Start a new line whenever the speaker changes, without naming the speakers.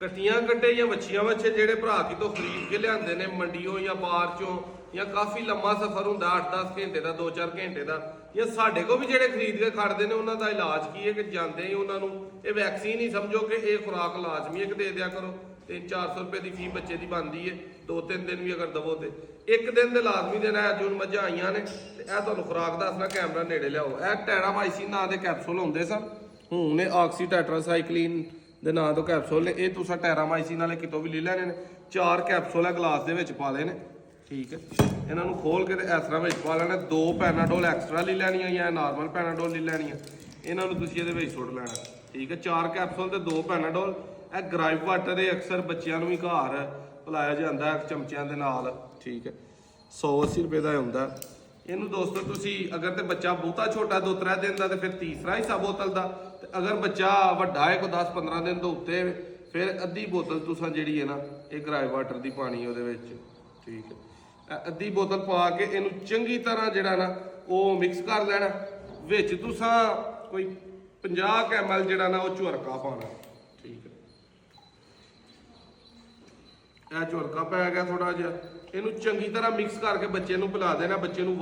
कट्टियां कट्टे या बच्चियां बच्चे जेडे भरा कितों खरीद के लियाते ने मंडियों या बाहर चों या काफ़ी लंबा सफ़र होंगे 8-10 घंटे का 2-4 घंटे का या साढ़े को भी जेडे खरीद के खड़ते हैं उन्होंने इलाज की है कि जाते ही उन्होंने ये वैक्सीन ही समझो कि ये खुराक लाजमी है कि दे दिया करो। 300-400 रुपए की फी बच्चे की बनती है, 2-3 दिन भी अगर दवो तो एक दिन तो लाजमी देना है। जून मझां आईयां ने तुहानूं खुराक दसना, कैमरा नेड़े लियाओ। यह टैरामाइसिन नाम के कैप्सूल होंगे सन, हुण ऑक्सी टेट्रासाइक्लिन ਦੇ ਨਾਂ ਤੋਂ ਕੈਪਸੂਲ ਨੇ। ਇਹ ਤੁਸੀਂ ਟੈਰਾਮਾਈਸਿਨ ਵਾਲੇ ਕਿਤੋਂ ਵੀ ਲੈ ਲੈਣੇ ਨੇ। 4 ਕੈਪਸੂਲ ਹੈ ਗਲਾਸ ਦੇ ਵਿੱਚ ਪਾ ਲੈਣੇ, ਠੀਕ ਹੈ। ਇਹਨਾਂ ਨੂੰ ਖੋਲ ਕੇ ਤੇ ਇਸ ਤਰ੍ਹਾਂ ਵਿੱਚ ਪਾ ਲੈਣਾ। 2 ਪੈਨਾਡੋਲ ਐਕਸਟਰਾ ਲੈ ਲੈਣੀਆਂ ਜਾਂ ਨਾਰਮਲ ਪੈਨਾਡੋਲ ਲੈ ਲੈਣੀਆਂ। ਇਹਨਾਂ ਨੂੰ ਤੁਸੀਂ ਇਹਦੇ ਵਿੱਚ ਸੁੱਟ ਲੈਣਾ, ਠੀਕ ਹੈ। 4 ਕੈਪਸੂਲ ਤੇ 2 ਪੈਨਾਡੋਲ। ਇਹ ਗ੍ਰਾਈਪ ਵਾਟਰ ਇਹ ਅਕਸਰ ਬੱਚਿਆਂ ਨੂੰ ਵੀ ਘਰ ਪਿਲਾਇਆ ਜਾਂਦਾ ਚਮਚਿਆਂ ਦੇ ਨਾਲ, ਠੀਕ ਹੈ। 180 ਰੁਪਏ ਦਾ ਹੁੰਦਾ ਇਹਨੂੰ। ਦੋਸਤੋ ਤੁਸੀਂ ਅਗਰ ਤੇ ਬੱਚਾ ਬਹੁਤਾ ਛੋਟਾ 2-3 ਦਿਨ ਦਾ ਤੇ ਫਿਰ ਤੀਸਰਾ ਹਿੱਸਾ ਬੋਤਲ ਦਾ, ਤੇ ਅਗਰ ਬੱਚਾ ਵੱਡਾ ਹੈ ਕੋਈ 10-15 ਦਿਨ ਤੋਂ ਉੱਤੇ ਫਿਰ ਅੱਧੀ ਬੋਤਲ ਤੁਸੀਂ ਜਿਹੜੀ ਹੈ ਨਾ ਇਹ ਗ੍ਰਾਈ ਵਾਟਰ ਦੀ ਪਾਣੀ ਉਹਦੇ ਵਿੱਚ, ਠੀਕ ਹੈ। ਅੱਧੀ ਬੋਤਲ ਪਾ ਕੇ ਇਹਨੂੰ ਚੰਗੀ ਤਰ੍ਹਾਂ ਜਿਹੜਾ ਨਾ ਉਹ ਮਿਕਸ ਕਰ ਲੈਣਾ। ਵਿੱਚ ਤੁਸੀਂ ਕੋਈ 50 ml ਜਿਹੜਾ ਨਾ ਉਹ ਝੁਰਕਾ ਪਾਣਾ, ਠੀਕ ਹੈ। ਇਹ ਝੁਰਕਾ ਪੈ ਗਿਆ ਥੋੜਾ ਜਿਹਾ, ਇਹਨੂੰ ਚੰਗੀ ਤਰ੍ਹਾਂ ਮਿਕਸ ਕਰਕੇ ਬੱਚੇ ਨੂੰ ਪਿਲਾ ਦੇਣਾ। ਬੱਚੇ ਨੂੰ